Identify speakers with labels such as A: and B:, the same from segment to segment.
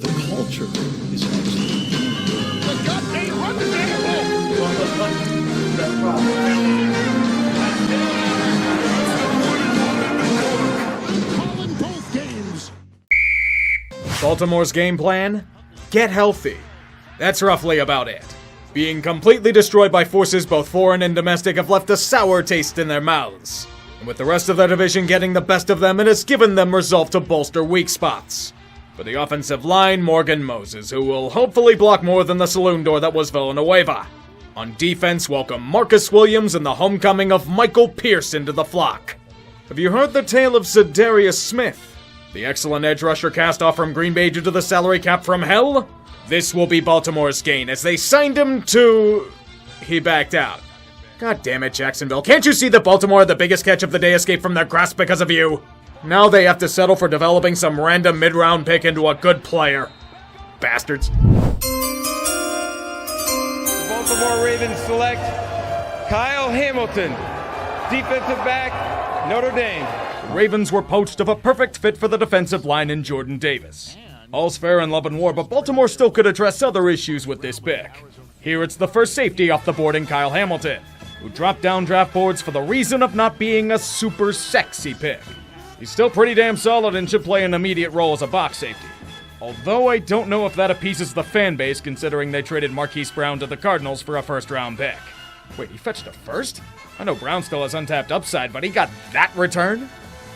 A: The culture is absolutely...
B: The gut ain't running animal! Calling both games.
C: Baltimore's game plan? Get healthy. That's roughly about it. Being completely destroyed by forces both foreign and domestic have left a sour taste in their mouths. And with the rest of their division getting the best of them, it has given them resolve to bolster weak spots. For the offensive line, Morgan Moses, who will hopefully block more than the saloon door that was Villanueva. On defense, welcome Marcus Williams and the homecoming of Michael Pierce into the flock. Have you heard the tale of Za'Darius Smith, the excellent edge rusher cast off from Green Bay due to the salary cap from hell? This will be Baltimore's gain as they signed him to... He backed out. God damn it, Jacksonville. Can't you see that Baltimore had the biggest catch of the day escaped from their grasp because of you? Now they have to settle for developing some random mid-round pick into a good player. Bastards.
D: The Baltimore Ravens select Kyle Hamilton, defensive back, Notre Dame.
C: The Ravens were poached of a perfect fit for the defensive line in Jordan Davis. All's fair in love and war, but Baltimore still could address other issues with this pick. Here it's the first safety off the board in Kyle Hamilton, who dropped down draft boards for the reason of not being a super sexy pick. He's still pretty damn solid and should play an immediate role as a box safety. Although I don't know if that appeases the fan base considering they traded Marquise Brown to the Cardinals for a first-round pick. Wait, he fetched a first? I know Brown still has untapped upside, but he got that return?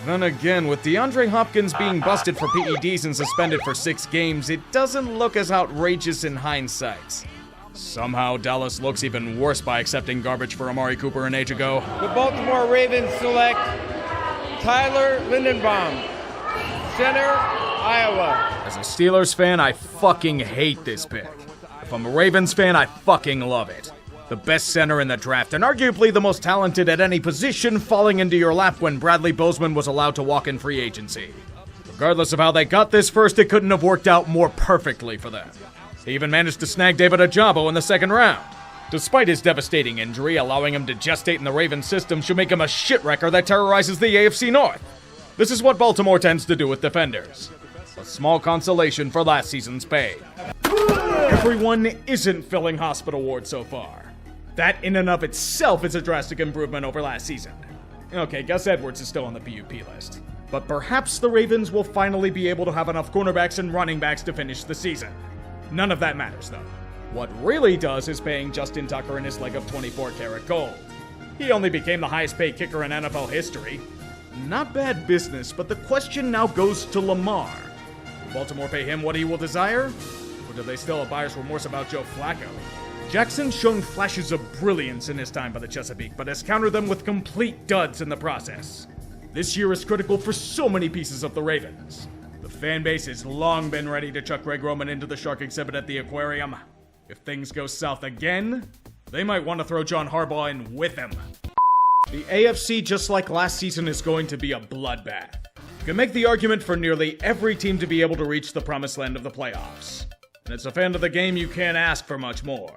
C: Then again, with DeAndre Hopkins being busted for PEDs and suspended for 6 games, it doesn't look as outrageous in hindsight. Somehow, Dallas looks even worse by accepting garbage for Amari Cooper an age ago.
D: The Baltimore Ravens select Tyler Lindenbaum, center, Iowa.
C: As a Steelers fan, I fucking hate this pick. If I'm a Ravens fan, I fucking love it. The best center in the draft, and arguably the most talented at any position, falling into your lap when Bradley Bozeman was allowed to walk in free agency. Regardless of how they got this first, it couldn't have worked out more perfectly for them. They even managed to snag David Ojabo in the second round. Despite his devastating injury, allowing him to gestate in the Ravens system should make him a shit-wrecker that terrorizes the AFC North. This is what Baltimore tends to do with defenders. A small consolation for last season's pay. Everyone isn't filling hospital wards so far. That in and of itself is a drastic improvement over last season. Okay, Gus Edwards is still on the PUP list. But perhaps the Ravens will finally be able to have enough cornerbacks and running backs to finish the season. None of that matters, though. What really does is paying Justin Tucker in his leg of 24-karat gold. He only became the highest-paid kicker in NFL history. Not bad business, but the question now goes to Lamar. Will Baltimore pay him what he will desire? Or do they still have buyer's remorse about Joe Flacco? Jackson's shown flashes of brilliance in his time by the Chesapeake, but has countered them with complete duds in the process. This year is critical for so many pieces of the Ravens. The fan base has long been ready to chuck Greg Roman into the shark exhibit at the aquarium. If things go south again, they might want to throw John Harbaugh in with him. The AFC, just like last season, is going to be a bloodbath. You can make the argument for nearly every team to be able to reach the promised land of the playoffs. And as a fan of the game, you can't ask for much more.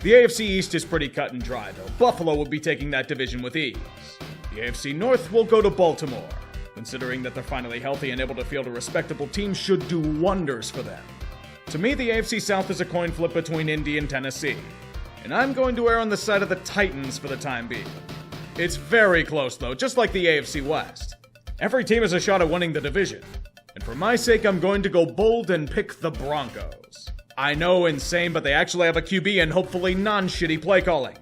C: The AFC East is pretty cut and dry, though. Buffalo will be taking that division with ease. The AFC North will go to Baltimore. Considering that they're finally healthy and able to field a respectable team should do wonders for them. To me, the AFC South is a coin flip between Indy and Tennessee. And I'm going to err on the side of the Titans for the time being. It's very close, though, just like the AFC West. Every team has a shot at winning the division. And for my sake, I'm going to go bold and pick the Broncos. I know, insane, but they actually have a QB and hopefully non-shitty play calling.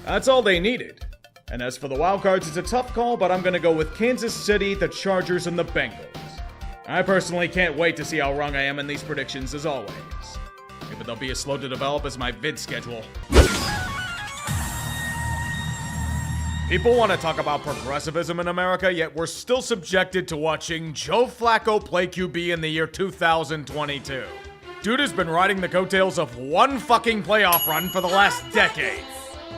C: That's all they needed. And as for the wildcards, it's a tough call, but I'm going to go with Kansas City, the Chargers, and the Bengals. I personally can't wait to see how wrong I am in these predictions, as always. Maybe they'll be as slow to develop as my vid schedule. People want to talk about progressivism in America, yet we're still subjected to watching Joe Flacco play QB in the year 2022. Dude has been riding the coattails of one fucking playoff run for the last decade.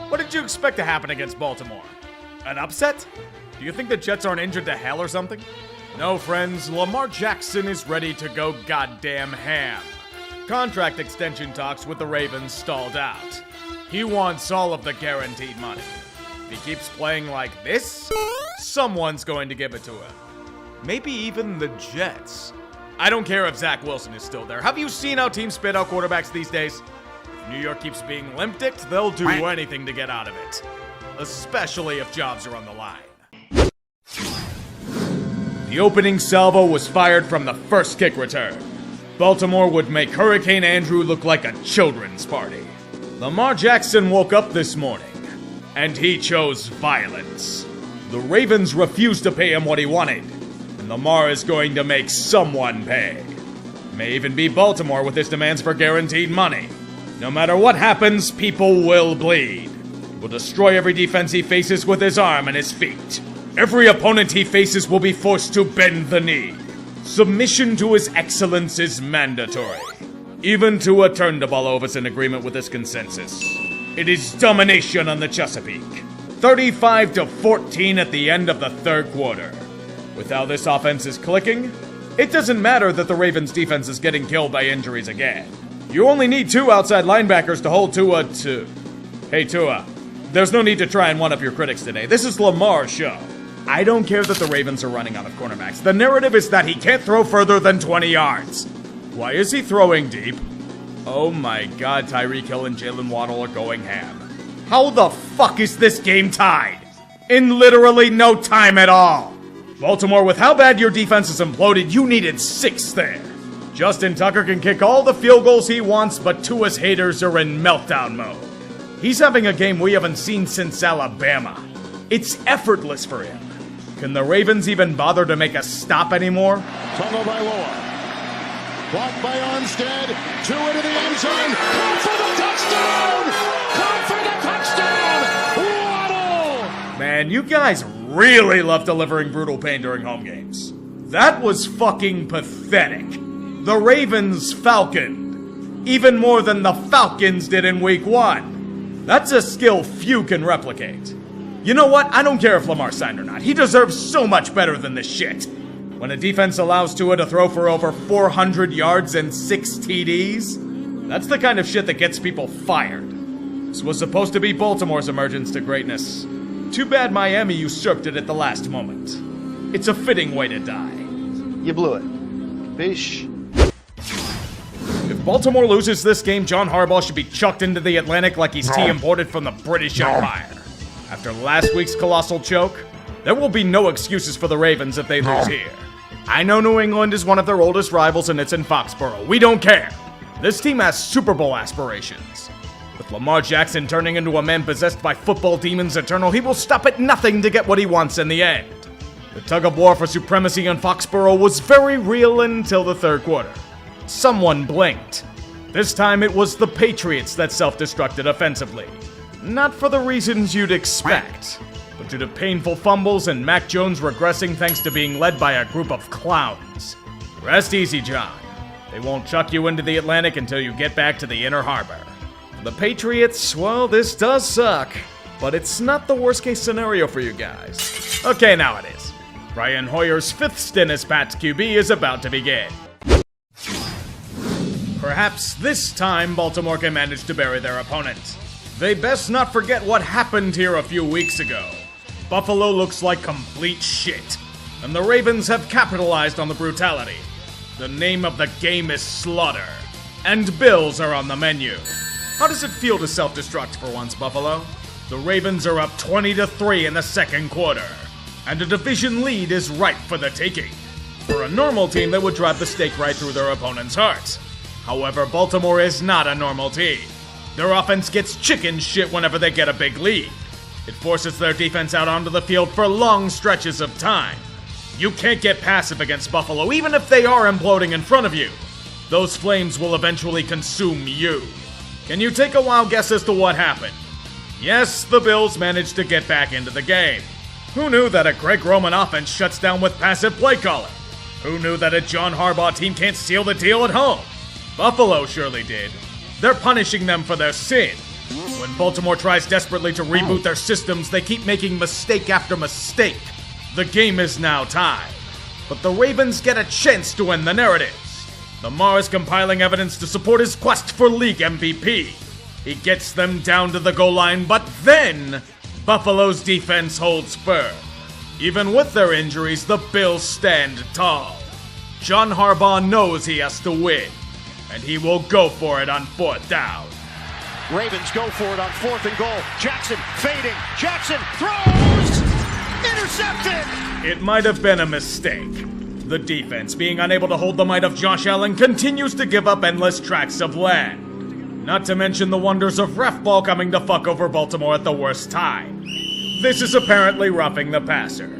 C: What did you expect to happen against Baltimore? An upset? Do you think the Jets aren't injured to hell or something? No, friends, Lamar Jackson is ready to go goddamn ham. Contract extension talks with the Ravens stalled out. He wants all of the guaranteed money. If he keeps playing like this, someone's going to give it to him. Maybe even the Jets. I don't care if Zach Wilson is still there. Have you seen how teams spit out quarterbacks these days? If New York keeps being limp-dicked, they'll do anything to get out of it. Especially if jobs are on the line. The opening salvo was fired from the first kick return. Baltimore would make Hurricane Andrew look like a children's party. Lamar Jackson woke up this morning, and he chose violence. The Ravens refused to pay him what he wanted, and Lamar is going to make someone pay. It may even be Baltimore with his demands for guaranteed money. No matter what happens, people will bleed. He will destroy every defense he faces with his arm and his feet. Every opponent he faces will be forced to bend the knee. Submission to his excellence is mandatory. Even Tua Turnbull is in agreement with this consensus. It is domination on the Chesapeake. 35-14 at the end of the third quarter. With how this offense is clicking, it doesn't matter that the Ravens' defense is getting killed by injuries again. You only need 2 outside linebackers to hold Tua to... Hey Tua, there's no need to try and one-up your critics today. This is Lamar's show. I don't care that the Ravens are running out of cornerbacks. The narrative is that he can't throw further than 20 yards. Why is he throwing deep? Oh my god, Tyreek Hill and Jalen Waddle are going ham. How the fuck is this game tied? In literally no time at all. Baltimore, with how bad your defense is imploded, you needed 6 there. Justin Tucker can kick all the field goals he wants, but Tua's haters are in meltdown mode. He's having a game we haven't seen since Alabama. It's effortless for him. Can the Ravens even bother to make a stop anymore?
B: Fumble by Loa. Blocked by Armstead. Tua into the end zone. Caught for the touchdown! Caught for the touchdown! Waddle!
C: Man, you guys really love delivering brutal pain during home games. That was fucking pathetic. The Ravens falconed. Even more than the Falcons did in week 1. That's a skill few can replicate. You know what? I don't care if Lamar signed or not. He deserves so much better than this shit. When a defense allows Tua to throw for over 400 yards and 6 TDs, that's the kind of shit that gets people fired. This was supposed to be Baltimore's emergence to greatness. Too bad Miami usurped it at the last moment. It's a fitting way to die.
E: You blew it. Fish.
C: If Baltimore loses this game, John Harbaugh should be chucked into the Atlantic like he's tea imported from the British Empire. After last week's colossal choke, there will be no excuses for the Ravens if they lose here. I know New England is one of their oldest rivals and it's in Foxborough. We don't care. This team has Super Bowl aspirations. With Lamar Jackson turning into a man possessed by football demons eternal, he will stop at nothing to get what he wants in the end. The tug-of-war for supremacy in Foxborough was very real until the third quarter. Someone blinked. This time it was the Patriots that self-destructed offensively. Not for the reasons you'd expect, but due to painful fumbles and Mac Jones regressing thanks to being led by a group of clowns. Rest easy, John. They won't chuck you into the Atlantic until you get back to the Inner Harbor. The Patriots, well, this does suck, but it's not the worst-case scenario for you guys. Okay, now it is. Brian Hoyer's 5th stint as Pats QB is about to begin. Perhaps this time Baltimore can manage to bury their opponent. They best not forget what happened here a few weeks ago. Buffalo looks like complete shit, and the Ravens have capitalized on the brutality. The name of the game is slaughter, and Bills are on the menu. How does it feel to self-destruct for once, Buffalo? The Ravens are up 20-3 in the second quarter, and a division lead is ripe for the taking. For a normal team, that would drive the stake right through their opponent's heart. However, Baltimore is not a normal team. Their offense gets chicken shit whenever they get a big lead. It forces their defense out onto the field for long stretches of time. You can't get passive against Buffalo, even if they are imploding in front of you. Those flames will eventually consume you. Can you take a wild guess as to what happened? Yes, the Bills managed to get back into the game. Who knew that a Greg Roman offense shuts down with passive play calling? Who knew that a John Harbaugh team can't seal the deal at home? Buffalo surely did. They're punishing them for their sin. When Baltimore tries desperately to reboot their systems, they keep making mistake after mistake. The game is now tied. But the Ravens get a chance to win the narratives. Lamar is compiling evidence to support his quest for league MVP. He gets them down to the goal line, but then Buffalo's defense holds firm. Even with their injuries, the Bills stand tall. John Harbaugh knows he has to win, and he will go for it on 4th down.
B: Ravens go for it on 4th and goal. Jackson fading. Jackson throws. Intercepted.
C: It might have been a mistake. The defense, being unable to hold the might of Josh Allen, continues to give up endless tracts of land. Not to mention the wonders of ref ball coming to fuck over Baltimore at the worst time. This is apparently roughing the passer.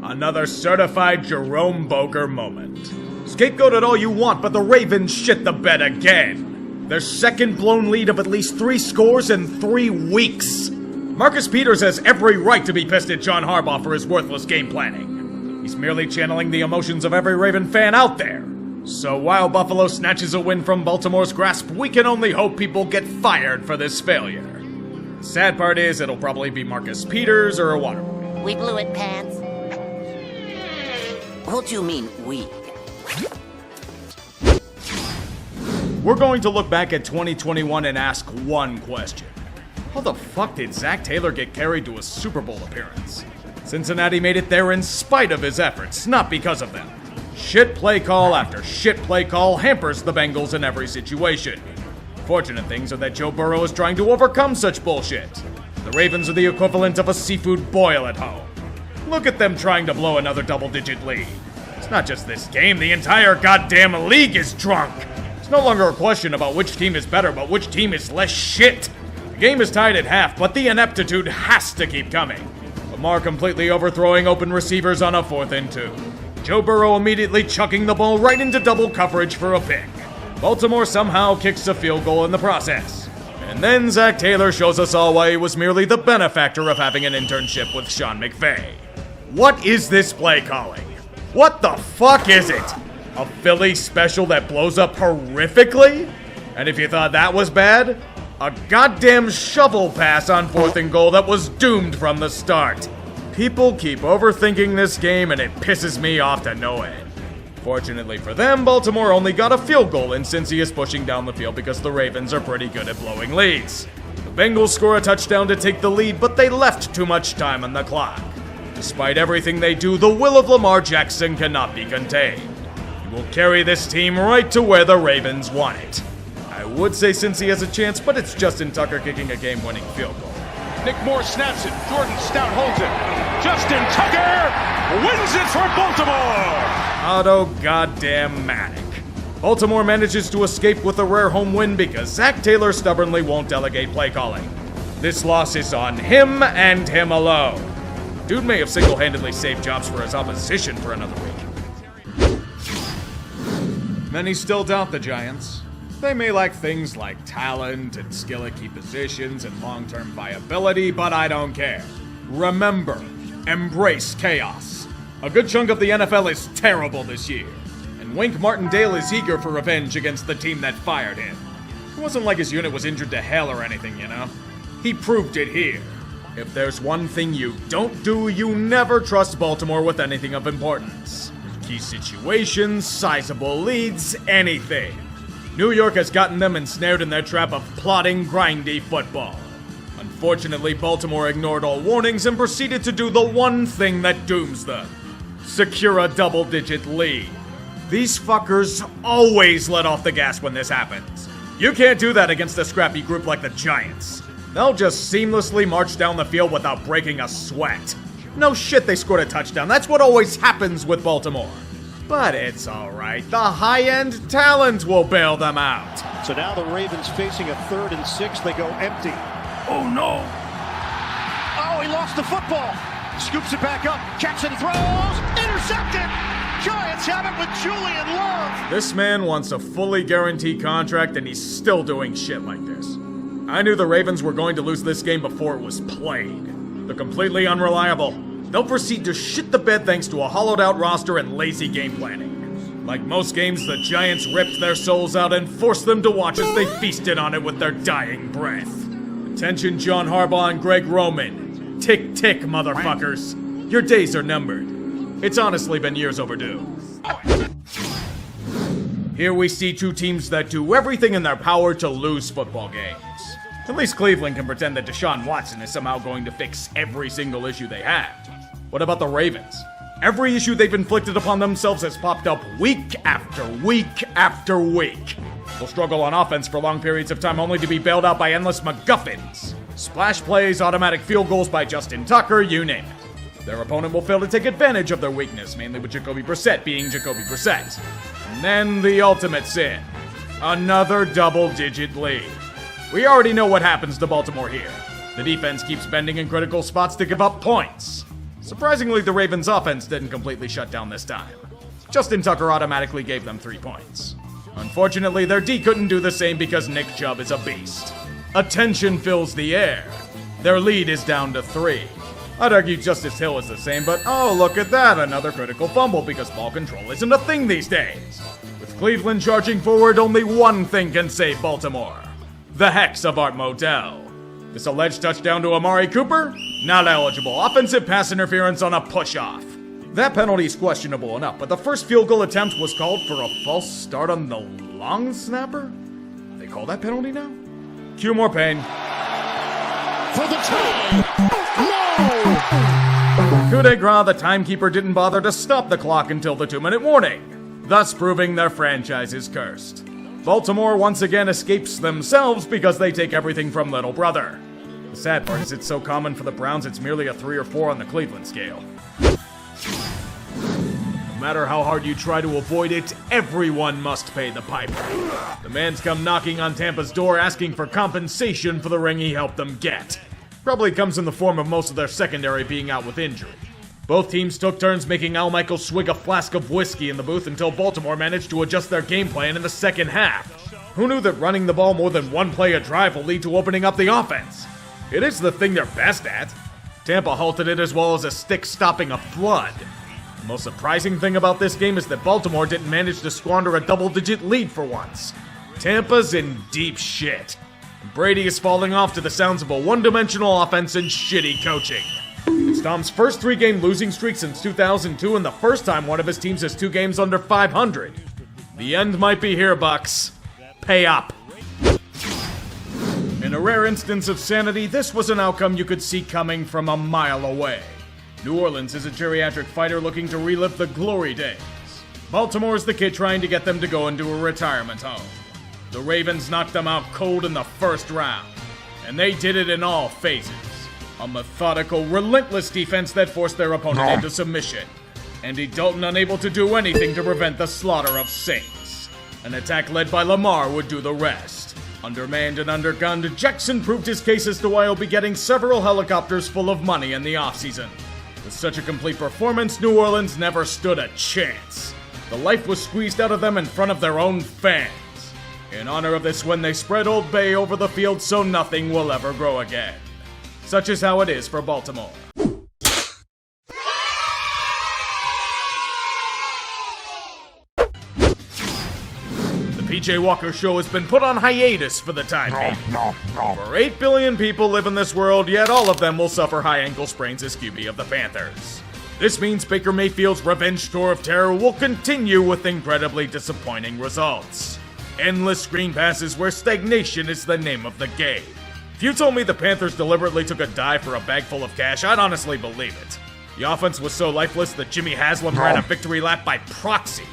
C: Another certified Jerome Boger moment. Scapegoat it all you want, but the Ravens shit the bed again. Their second blown lead of at least 3 scores in 3 weeks. Marcus Peters has every right to be pissed at John Harbaugh for his worthless game planning. He's merely channeling the emotions of every Raven fan out there. So while Buffalo snatches a win from Baltimore's grasp, we can only hope people get fired for this failure. The sad part is it'll probably be Marcus Peters or a Waterboy.
F: We blew it, Pants. What do you mean, we?
C: We're going to look back at 2021 and ask one question. How the fuck did Zach Taylor get carried to a Super Bowl appearance? Cincinnati made it there in spite of his efforts, not because of them. Shit play call after shit play call hampers the Bengals in every situation. Fortunate things are that Joe Burrow is trying to overcome such bullshit. The Ravens are the equivalent of a seafood boil at home. Look at them trying to blow another double-digit lead. It's not just this game, the entire goddamn league is drunk. It's no longer a question about which team is better, but which team is less shit. The game is tied at half, but the ineptitude has to keep coming. Lamar completely overthrowing open receivers on a 4th and 2. Joe Burrow immediately chucking the ball right into double coverage for a pick. Baltimore somehow kicks a field goal in the process. And then Zach Taylor shows us all why he was merely the benefactor of having an internship with Sean McVay. What is this play calling? What the fuck is it? A Philly special that blows up horrifically? And if you thought that was bad, a goddamn shovel pass on 4th and goal that was doomed from the start. People keep overthinking this game and it pisses me off to no end. Fortunately for them, Baltimore only got a field goal in since he is pushing down the field because the Ravens are pretty good at blowing leads. The Bengals score a touchdown to take the lead, but they left too much time on the clock. Despite everything they do, the will of Lamar Jackson cannot be contained. He will carry this team right to where the Ravens want it. I would say Cincy has a chance, but it's Justin Tucker kicking a game-winning field goal.
B: Nick Moore snaps it. Jordan Stout holds it. Justin Tucker wins it for Baltimore.
C: Auto goddamn Matic. Baltimore manages to escape with a rare home win because Zach Taylor stubbornly won't delegate play calling. This loss is on him and him alone. Dude may have single-handedly saved jobs for his opposition for another week. Many still doubt the Giants. They may lack things like talent and skill at key positions and long-term viability, but I don't care. Remember, embrace chaos. A good chunk of the NFL is terrible this year, and Wink Martindale is eager for revenge against the team that fired him. It wasn't like his unit was injured to hell or anything, you know? He proved it here. If there's one thing you don't do, you never trust Baltimore with anything of importance. Key situations, sizable leads, anything. New York has gotten them ensnared in their trap of plodding, grindy football. Unfortunately, Baltimore ignored all warnings and proceeded to do the one thing that dooms them. Secure a double-digit lead. These fuckers always let off the gas when this happens. You can't do that against a scrappy group like the Giants. They'll just seamlessly march down the field without breaking a sweat. No shit, they scored a touchdown. That's what always happens with Baltimore. But it's alright. The high-end talent will bail them out.
B: So now the Ravens facing a 3rd and 6. They go empty.
C: Oh no!
B: Oh, he lost the football. Scoops it back up. Jackson throws. Intercepted. Giants have it with Julian Love.
C: This man wants a fully guaranteed contract and he's still doing shit like this. I knew the Ravens were going to lose this game before it was played. They're completely unreliable. They'll proceed to shit the bed thanks to a hollowed-out roster and lazy game planning. Like most games, the Giants ripped their souls out and forced them to watch as they feasted on it with their dying breath. Attention John Harbaugh and Greg Roman. Tick, tick, motherfuckers. Your days are numbered. It's honestly been years overdue. Here we see two teams that do everything in their power to lose football games. At least Cleveland can pretend that Deshaun Watson is somehow going to fix every single issue they have. What about the Ravens? Every issue they've inflicted upon themselves has popped up week after week after week. They'll struggle on offense for long periods of time only to be bailed out by endless MacGuffins. Splash plays, automatic field goals by Justin Tucker, you name it. Their opponent will fail to take advantage of their weakness, mainly with Jacoby Brissett being Jacoby Brissett. And then the ultimate sin. Another double-digit lead. We already know what happens to Baltimore here. The defense keeps bending in critical spots to give up points. Surprisingly, the Ravens' offense didn't completely shut down this time. Justin Tucker automatically gave them 3 points. Unfortunately, their D couldn't do the same because Nick Chubb is a beast. Attention fills the air. Their lead is down to 3. I'd argue Justice Hill is the same, but oh, look at that, another critical fumble because ball control isn't a thing these days. With Cleveland charging forward, only one thing can save Baltimore. The hex of Art Modell. This alleged touchdown to Amari Cooper? Not eligible. Offensive pass interference on a push-off. That penalty is questionable enough, but the first field goal attempt was called for a false start on the long snapper? They call that penalty now? Cue more pain.
B: For the tie! No!
C: Coup de grace, the timekeeper didn't bother to stop the clock until the 2-minute warning, thus proving their franchise is cursed. Baltimore once again escapes themselves because they take everything from little brother. The sad part is it's so common for the Browns it's merely a 3 or 4 on the Cleveland scale. No matter how hard you try to avoid it, everyone must pay the piper. Demands come knocking on Tampa's door asking for compensation for the ring he helped them get. Probably comes in the form of most of their secondary being out with injury. Both teams took turns making Al Michaels swig a flask of whiskey in the booth until Baltimore managed to adjust their game plan in the second half. Who knew that running the ball more than one play a drive will lead to opening up the offense? It is the thing they're best at. Tampa halted it as well as a stick stopping a flood. The most surprising thing about this game is that Baltimore didn't manage to squander a double-digit lead for once. Tampa's in deep shit. Brady is falling off to the sounds of a one-dimensional offense and shitty coaching. It's Tom's first 3-game losing streak since 2002 and the first time one of his teams is 2 games under 500. The end might be here, Bucks. Pay up. In a rare instance of sanity, this was an outcome you could see coming from a mile away. New Orleans is a geriatric fighter looking to relive the glory days. Baltimore is the kid trying to get them to go into a retirement home. The Ravens knocked them out cold in the first round, and they did it in all phases. A methodical, relentless defense that forced their opponent into submission. Andy Dalton unable to do anything to prevent the slaughter of Saints. An attack led by Lamar would do the rest. Undermanned and undergunned, Jackson proved his case as to why he'll be getting several helicopters full of money in the offseason. With such a complete performance, New Orleans never stood a chance. The life was squeezed out of them in front of their own fans. In honor of this win, they spread Old Bay over the field so nothing will ever grow again. Such is how it is for Baltimore. The PJ Walker Show has been put on hiatus for the time being. Over 8 billion people live in this world, yet all of them will suffer high ankle sprains as QB of the Panthers. This means Baker Mayfield's revenge tour of terror will continue with incredibly disappointing results. Endless screen passes where stagnation is the name of the game. If you told me the Panthers deliberately took a dive for a bag full of cash, I'd honestly believe it. The offense was so lifeless that Jimmy Haslam ran a victory lap by proxy.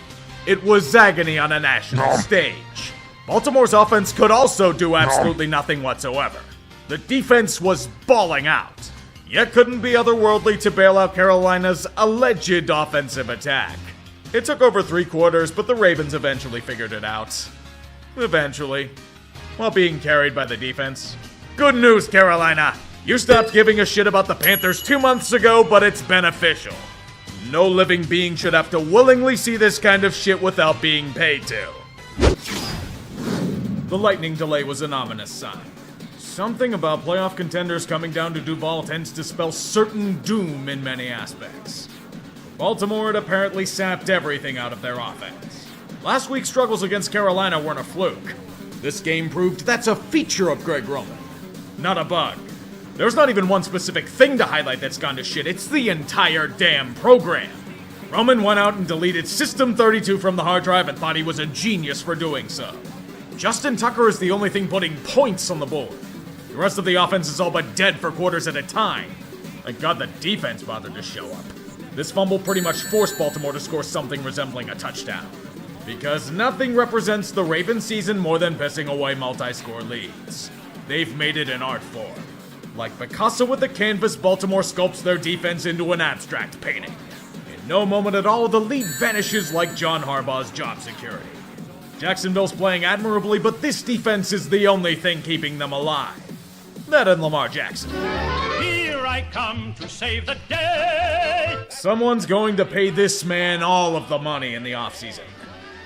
C: It was agony on a national stage. Baltimore's offense could also do absolutely nothing whatsoever. The defense was balling out, yet couldn't be otherworldly to bail out Carolina's alleged offensive attack. It took over 3 quarters, but the Ravens eventually figured it out. Eventually. While being carried by the defense. Good news, Carolina! You stopped giving a shit about the Panthers 2 months ago, but it's beneficial. No living being should have to willingly see this kind of shit without being paid to. The lightning delay was an ominous sign. Something about playoff contenders coming down to Duval tends to spell certain doom in many aspects. Baltimore had apparently sapped everything out of their offense. Last week's struggles against Carolina weren't a fluke. This game proved that's a feature of Greg Roman, not a bug. There's not even one specific thing to highlight that's gone to shit, it's the entire damn program. Roman went out and deleted System 32 from the hard drive and thought he was a genius for doing so. Justin Tucker is the only thing putting points on the board. The rest of the offense is all but dead for quarters at a time. Thank God the defense bothered to show up. This fumble pretty much forced Baltimore to score something resembling a touchdown. Because nothing represents the Ravens season more than pissing away multi-score leads. They've made it an art form. Like Picasso with the canvas, Baltimore sculpts their defense into an abstract painting. In no moment at all, the lead vanishes like John Harbaugh's job security. Jacksonville's playing admirably, but this defense is the only thing keeping them alive. That and Lamar Jackson.
G: Here I come to save the day.
C: Someone's going to pay this man all of the money in the offseason.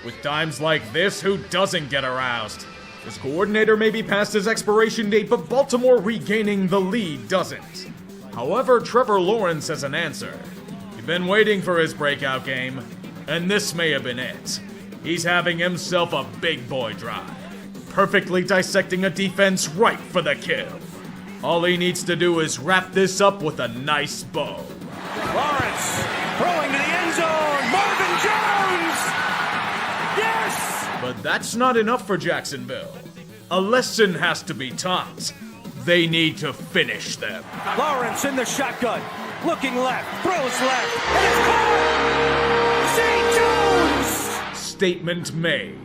C: With times like this, who doesn't get aroused? His coordinator may be past his expiration date, but Baltimore regaining the lead doesn't. However, Trevor Lawrence has an answer. He's been waiting for his breakout game, and this may have been it. He's having himself a big boy drive, perfectly dissecting a defense right for the kill. All he needs to do is wrap this up with a nice bow.
G: Lawrence throwing to the end zone. Marvin Jones. Yes.
C: But that's not enough for Jacksonville. A lesson has to be taught. They need to finish them.
G: Lawrence in the shotgun, looking left, throws left, and it's caught. St. Jones.
C: Statement made.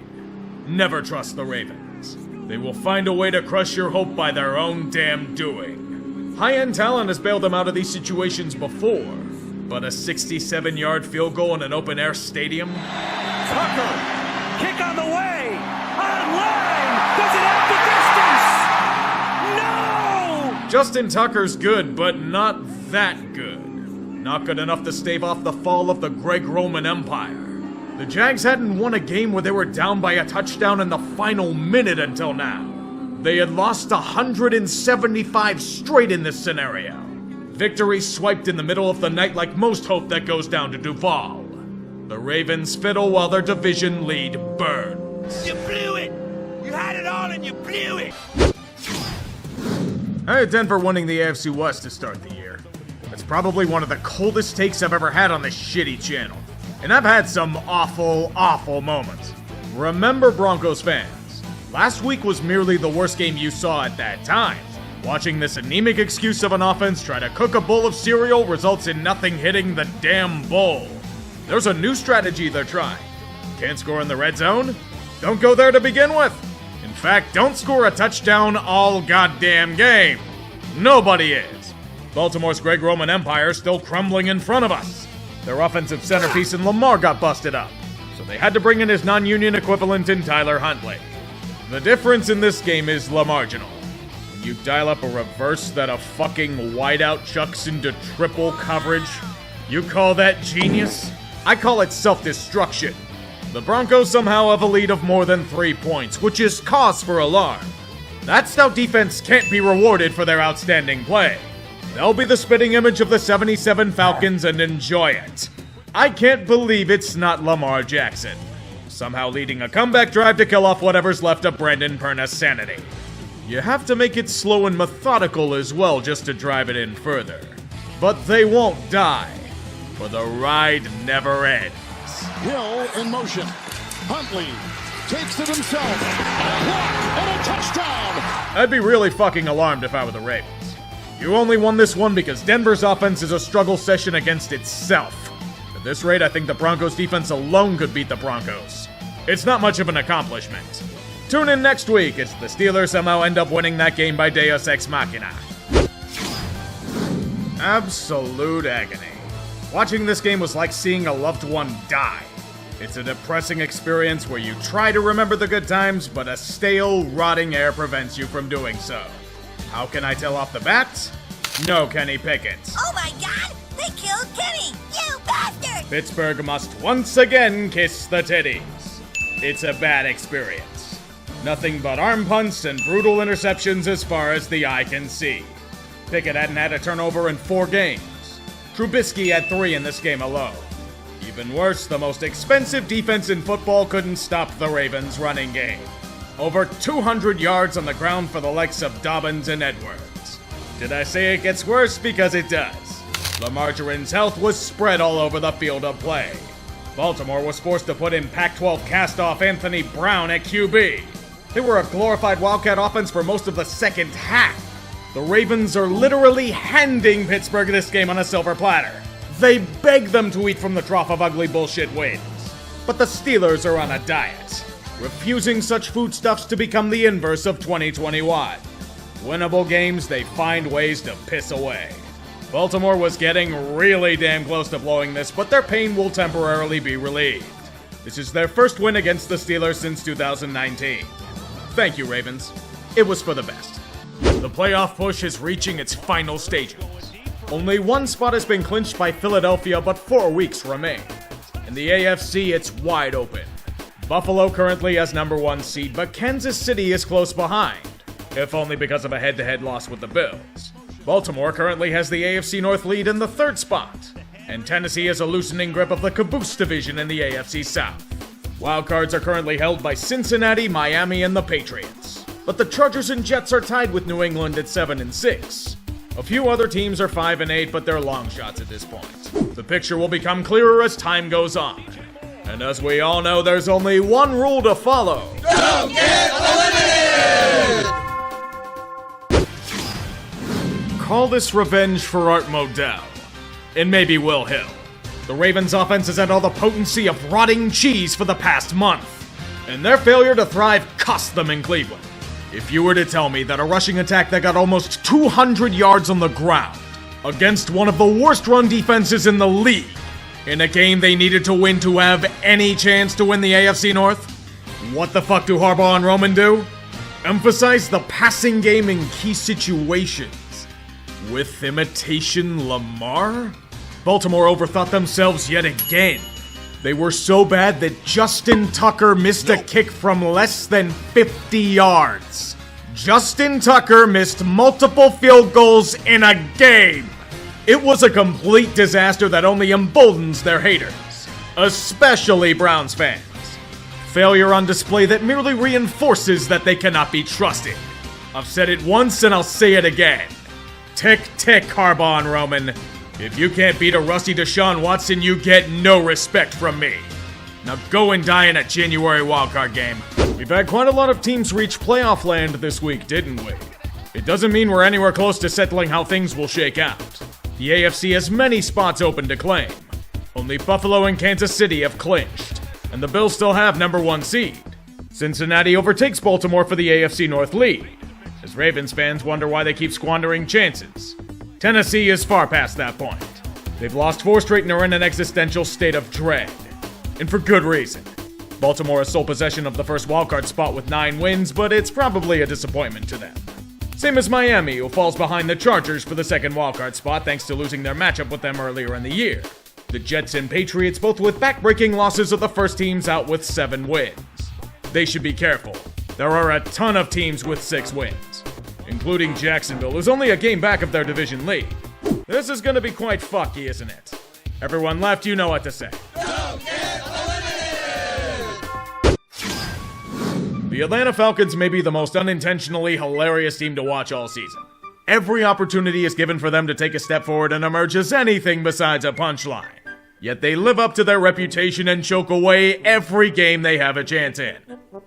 C: Never trust the Ravens. They will find a way to crush your hope by their own damn doing. High-end talent has bailed them out of these situations before, but a 67-yard field goal in an open-air stadium?
G: Tucker. Kick on the way! Online! Does it have the distance? No!
C: Justin Tucker's good, but not that good. Not good enough to stave off the fall of the Greg-Roman Empire. The Jags hadn't won a game where they were down by a touchdown in the final minute until now. They had lost 175 straight in this scenario. Victory swiped in the middle of the night like most hope that goes down to Duval. The Ravens fiddle while their division lead burns.
G: You blew it! You had it all and you blew it!
C: I had Denver winning the AFC West to start the year. It's probably one of the coldest takes I've ever had on this shitty channel. And I've had some awful, awful moments. Remember, Broncos fans, last week was merely the worst game you saw at that time. Watching this anemic excuse of an offense try to cook a bowl of cereal results in nothing hitting the damn bowl. There's a new strategy they're trying. Can't score in the red zone? Don't go there to begin with. In fact, don't score a touchdown all goddamn game. Nobody is. Baltimore's Greg-Roman Empire still crumbling in front of us. Their offensive centerpiece in Lamar got busted up, so they had to bring in his non-union equivalent in Tyler Huntley. The difference in this game is LaMarginal. When you dial up a reverse that a fucking wideout chucks into triple coverage, you call that genius? I call it self-destruction. The Broncos somehow have a lead of more than 3 points, which is cause for alarm. That stout defense can't be rewarded for their outstanding play. They'll be the spitting image of the 77 Falcons and enjoy it. I can't believe it's not Lamar Jackson, somehow leading a comeback drive to kill off whatever's left of Brandon Perna's sanity. You have to make it slow and methodical as well just to drive it in further. But they won't die. For the ride never ends.
B: Hill in motion. Huntley takes it himself. Blocked and a touchdown.
C: I'd be really fucking alarmed if I were the Ravens. You only won this one because Denver's offense is a struggle session against itself. At this rate, I think the Broncos defense alone could beat the Broncos. It's not much of an accomplishment. Tune in next week as the Steelers somehow end up winning that game by Deus Ex Machina. Absolute agony. Watching this game was like seeing a loved one die. It's a depressing experience where you try to remember the good times, but a stale, rotting air prevents you from doing so. How can I tell off the bat? No Kenny Pickett.
F: Oh my god! They killed Kenny! You bastard!
C: Pittsburgh must once again kiss the titties. It's a bad experience. Nothing but arm punts and brutal interceptions as far as the eye can see. Pickett hadn't had a turnover in 4 games. Trubisky had 3 in this game alone. Even worse, the most expensive defense in football couldn't stop the Ravens' running game. Over 200 yards on the ground for the likes of Dobbins and Edwards. Did I say it gets worse? Because it does. LaMarjarine's health was spread all over the field of play. Baltimore was forced to put in Pac-12 cast-off Anthony Brown at QB. They were a glorified Wildcat offense for most of the second half. The Ravens are literally handing Pittsburgh this game on a silver platter. They beg them to eat from the trough of ugly bullshit wins. But the Steelers are on a diet, refusing such foodstuffs to become the inverse of 2021. Winnable games they find ways to piss away. Baltimore was getting really damn close to blowing this, but their pain will temporarily be relieved. This is their first win against the Steelers since 2019. Thank you, Ravens. It was for the best. The playoff push is reaching its final stages. Only one spot has been clinched by Philadelphia, but 4 weeks remain. In the AFC, it's wide open. Buffalo currently has number 1 seed, but Kansas City is close behind, if only because of a head-to-head loss with the Bills. Baltimore currently has the AFC North lead in the 3rd spot, and Tennessee has a loosening grip of the caboose division in the AFC South. Wildcards are currently held by Cincinnati, Miami, and the Patriots, but the Chargers and Jets are tied with New England at 7 and 6. A few other teams are 5 and 8, but they're long shots at this point. The picture will become clearer as time goes on. And as we all know, there's only one rule to follow.
H: Don't get eliminated!
C: Call this revenge for Art Modell. And maybe Will Hill. The Ravens' offense has had all the potency of rotting cheese for the past month. And their failure to thrive cost them in Cleveland. If you were to tell me that a rushing attack that got almost 200 yards on the ground against one of the worst run defenses in the league in a game they needed to win to have any chance to win the AFC North, what the fuck do Harbaugh and Roman do? Emphasize the passing game in key situations with imitation Lamar? Baltimore overthought themselves yet again. They were so bad that Justin Tucker missed a kick from less than 50 yards. Justin Tucker missed multiple field goals in a game. It was a complete disaster that only emboldens their haters, especially Browns fans. Failure on display that merely reinforces that they cannot be trusted. I've said it once and I'll say it again. Tick, tick, Harbaugh and Roman. If you can't beat a rusty Deshaun Watson, you get no respect from me. Now go and die in a January wildcard game. We've had quite a lot of teams reach playoff land this week, didn't we? It doesn't mean we're anywhere close to settling how things will shake out. The AFC has many spots open to claim. Only Buffalo and Kansas City have clinched, and the Bills still have number 1 seed. Cincinnati overtakes Baltimore for the AFC North lead, as Ravens fans wonder why they keep squandering chances. Tennessee is far past that point. They've lost 4 straight and are in an existential state of dread. And for good reason. Baltimore has sole possession of the first wildcard spot with 9 wins, but it's probably a disappointment to them. Same as Miami, who falls behind the Chargers for the second wildcard spot thanks to losing their matchup with them earlier in the year. The Jets and Patriots both with back-breaking losses are the first teams out with 7 wins. They should be careful. There are a ton of teams with 6 wins, including Jacksonville, who's only a game back of their division lead. This is gonna be quite fucky, isn't it? Everyone left, you know what to say.
H: Don't get eliminated!
C: The Atlanta Falcons may be the most unintentionally hilarious team to watch all season. Every opportunity is given for them to take a step forward and emerge as anything besides a punchline. Yet they live up to their reputation and choke away every game they have a chance in.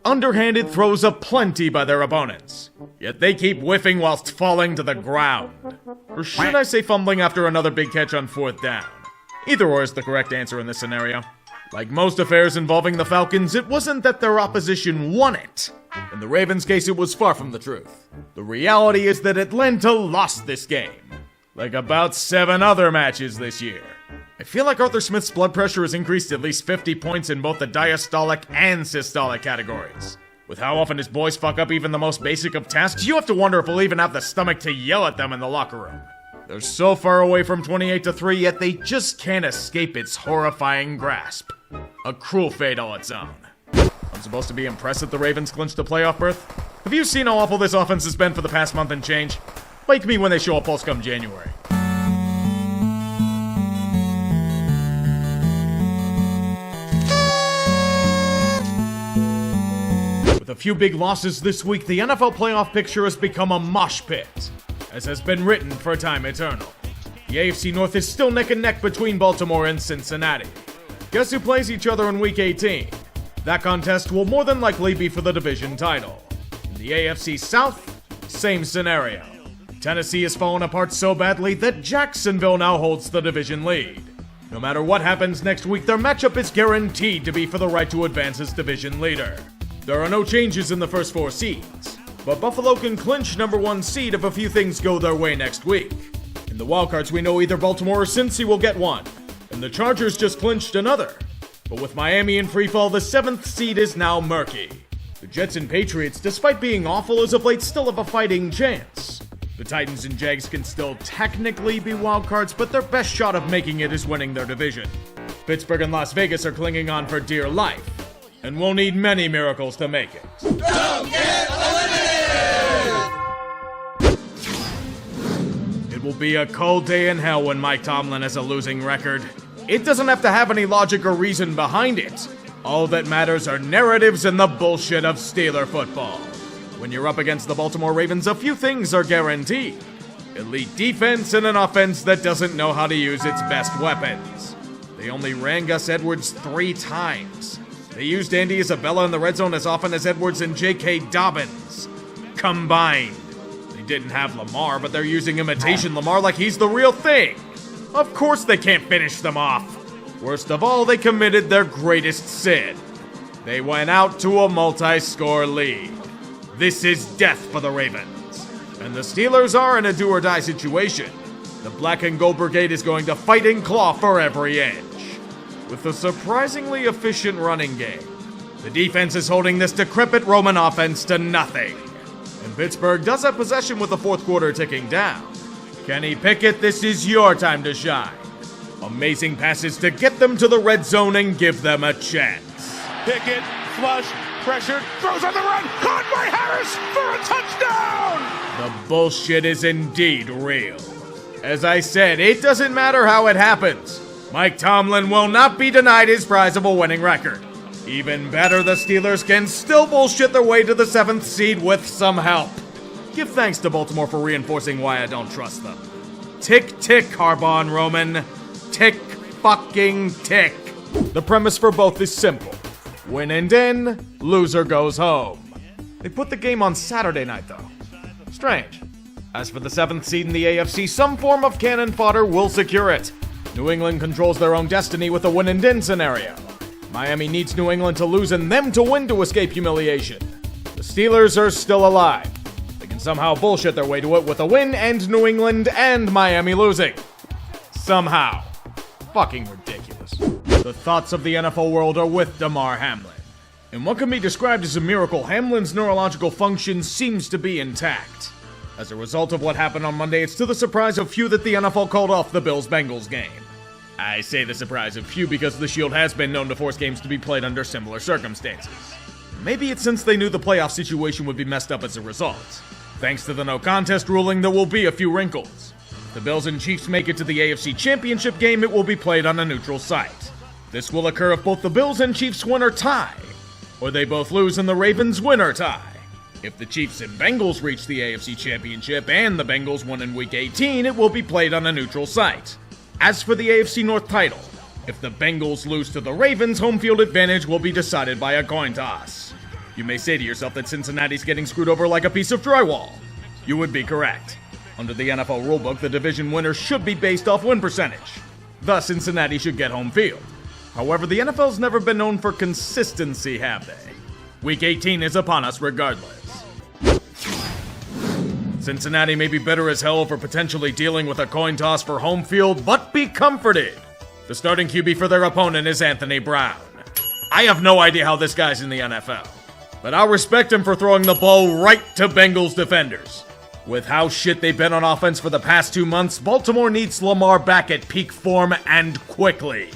C: Underhanded throws aplenty by their opponents. Yet they keep whiffing whilst falling to the ground. Or should I say fumbling after another big catch on 4th down? Either or is the correct answer in this scenario. Like most affairs involving the Falcons, it wasn't that their opposition won it. In the Ravens' case, it was far from the truth. The reality is that Atlanta lost this game. Like about 7 other matches this year. I feel like Arthur Smith's blood pressure has increased at least 50 points in both the diastolic and systolic categories. With how often his boys fuck up even the most basic of tasks, you have to wonder if we'll even have the stomach to yell at them in the locker room. They're so far away from 28-3, yet they just can't escape its horrifying grasp. A cruel fate all its own. I'm supposed to be impressed that the Ravens clinched a playoff berth? Have you seen how awful this offense has been for the past month and change? Wake me when they show a pulse come January. With a few big losses this week, the NFL playoff picture has become a mosh pit, as has been written for time eternal. The AFC North is still neck and neck between Baltimore and Cincinnati. Guess who plays each other in Week 18? That contest will more than likely be for the division title. In the AFC South, same scenario. Tennessee has fallen apart so badly that Jacksonville now holds the division lead. No matter what happens next week, their matchup is guaranteed to be for the right to advance as division leader. There are no changes in the first 4 seeds, but Buffalo can clinch number 1 seed if a few things go their way next week. In the wildcards, we know either Baltimore or Cincy will get one, and the Chargers just clinched another. But with Miami in freefall, the 7th seed is now murky. The Jets and Patriots, despite being awful as of late, still have a fighting chance. The Titans and Jags can still technically be wildcards, but their best shot of making it is winning their division. Pittsburgh and Las Vegas are clinging on for dear life, and will need many miracles to make it.
H: Don't get eliminated!
C: It will be a cold day in hell when Mike Tomlin has a losing record. It doesn't have to have any logic or reason behind it. All that matters are narratives and the bullshit of Steeler football. When you're up against the Baltimore Ravens, a few things are guaranteed. Elite defense and an offense that doesn't know how to use its best weapons. They only ran Gus Edwards 3 times. They used Andy Isabella in the red zone as often as Edwards and J.K. Dobbins combined. They didn't have Lamar, but they're using imitation Lamar like he's the real thing. Of course they can't finish them off. Worst of all, they committed their greatest sin. They went out to a multi-score lead. This is death for the Ravens. And the Steelers are in a do-or-die situation. The Black and Gold Brigade is going to fight and claw for every inch. With a surprisingly efficient running game, the defense is holding this decrepit Roman offense to nothing. And Pittsburgh does have possession with the 4th quarter ticking down. Kenny Pickett, this is your time to shine. Amazing passes to get them to the red zone and give them a chance.
B: Pickett, flush, pressured, throws on the run, caught by Harris for a touchdown!
C: The bullshit is indeed real. As I said, it doesn't matter how it happens. Mike Tomlin will not be denied his prize of a winning record. Even better, the Steelers can still bullshit their way to the 7th seed with some help. Give thanks to Baltimore for reinforcing why I don't trust them. Tick, tick, Harbaugh and Roman. Tick, fucking tick. The premise for both is simple. Win and in, loser goes home. They put the game on Saturday night, though. Strange. As for the 7th seed in the AFC, some form of cannon fodder will secure it. New England controls their own destiny with a win and in scenario. Miami needs New England to lose and them to win to escape humiliation. The Steelers are still alive. They can somehow bullshit their way to it with a win and New England and Miami losing. Somehow. Fucking ridiculous. The thoughts of the NFL world are with Damar Hamlin. In what can be described as a miracle, Hamlin's neurological function seems to be intact. As a result of what happened on Monday, it's to the surprise of few that the NFL called off the Bills-Bengals game. I say the surprise of few because the Shield has been known to force games to be played under similar circumstances. Maybe it's since they knew the playoff situation would be messed up as a result. Thanks to the no contest ruling, there will be a few wrinkles. If the Bills and Chiefs make it to the AFC Championship game, it will be played on a neutral site. This will occur if both the Bills and Chiefs win or tie, or they both lose and the Ravens win or tie. If the Chiefs and Bengals reach the AFC Championship and the Bengals win in Week 18, it will be played on a neutral site. As for the AFC North title, if the Bengals lose to the Ravens, home field advantage will be decided by a coin toss. You may say to yourself that Cincinnati's getting screwed over like a piece of drywall. You would be correct. Under the NFL rulebook, the division winner should be based off win percentage. Thus, Cincinnati should get home field. However, the NFL's never been known for consistency, have they? Week 18 is upon us regardless. Cincinnati may be bitter as hell over potentially dealing with a coin toss for home field, but be comforted. The starting QB for their opponent is Anthony Brown. I have no idea how this guy's in the NFL, but I'll respect him for throwing the ball right to Bengals defenders. With how shit they've been on offense for the past 2 months, Baltimore needs Lamar back at peak form and quickly.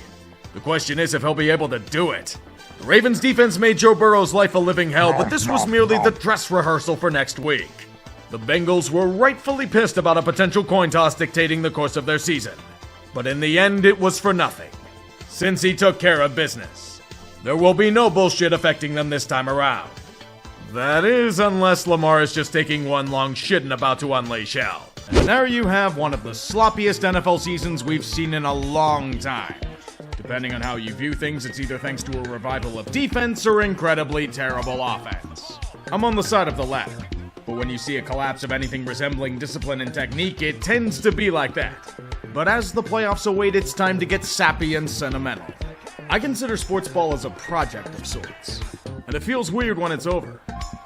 C: The question is if he'll be able to do it. The Ravens defense made Joe Burrow's life a living hell, but this was merely the dress rehearsal for next week. The Bengals were rightfully pissed about a potential coin toss dictating the course of their season. But in the end, it was for nothing, since he took care of business. There will be no bullshit affecting them this time around. That is, unless Lamar is just taking one long shit and about to unleash hell. And there you have one of the sloppiest NFL seasons we've seen in a long time. Depending on how you view things, it's either thanks to a revival of defense or incredibly terrible offense. I'm on the side of the latter. But when you see a collapse of anything resembling discipline and technique, it tends to be like that. But as the playoffs await, it's time to get sappy and sentimental. I consider Sportsball as a project of sorts, and it feels weird when it's over.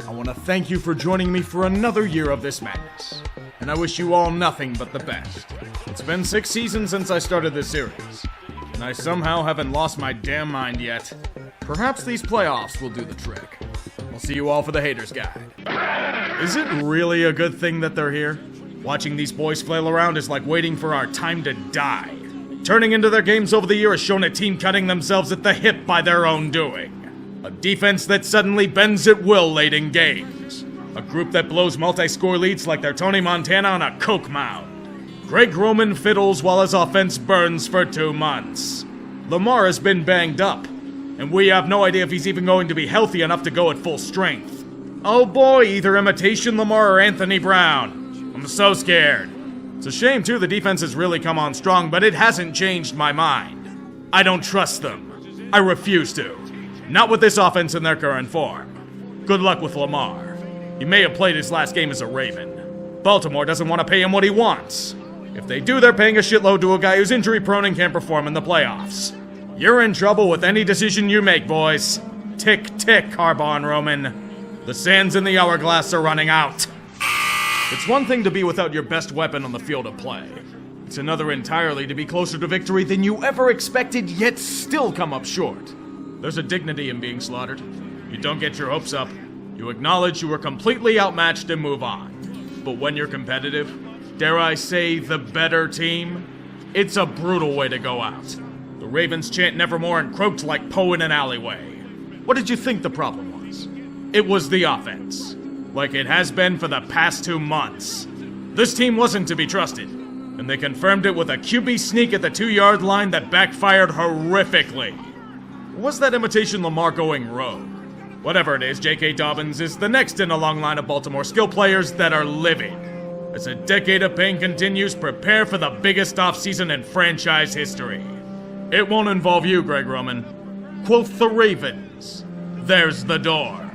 C: I want to thank you for joining me for another year of this madness, and I wish you all nothing but the best. It's been 6 seasons since I started this series, and I somehow haven't lost my damn mind yet. Perhaps these playoffs will do the trick. I'll see you all for the Haters Guide. Is it really a good thing that they're here? Watching these boys flail around is like waiting for our time to die. Turning into their games over the year has shown a team cutting themselves at the hip by their own doing. A defense that suddenly bends at will late in games. A group that blows multi-score leads like they're Tony Montana on a coke mound. Greg Roman fiddles while his offense burns for 2 months. Lamar has been banged up, and we have no idea if he's even going to be healthy enough to go at full strength. Oh boy, either imitation Lamar or Anthony Brown. I'm so scared. It's a shame, too, the defense has really come on strong, but it hasn't changed my mind. I don't trust them. I refuse to. Not with this offense in their current form. Good luck with Lamar. He may have played his last game as a Raven. Baltimore doesn't want to pay him what he wants. If they do, they're paying a shitload to a guy who's injury-prone and can't perform in the playoffs. You're in trouble with any decision you make, boys. Tick, tick, Harbaugh and Roman. The sands in the hourglass are running out. It's one thing to be without your best weapon on the field of play. It's another entirely to be closer to victory than you ever expected, yet still come up short. There's a dignity in being slaughtered. You don't get your hopes up. You acknowledge you were completely outmatched and move on. But when you're competitive, dare I say the better team, it's a brutal way to go out. The Ravens chant nevermore and croaked like Poe in an alleyway. What did you think the problem was? It was the offense. Like it has been for the past 2 months. This team wasn't to be trusted, and they confirmed it with a QB sneak at the 2-yard line that backfired horrifically. Was that imitation Lamar going rogue? Whatever it is, J.K. Dobbins is the next in a long line of Baltimore skill players that are livid. As a decade of pain continues, prepare for the biggest offseason in franchise history. It won't involve you, Greg Roman. Quoth the Ravens. There's the door.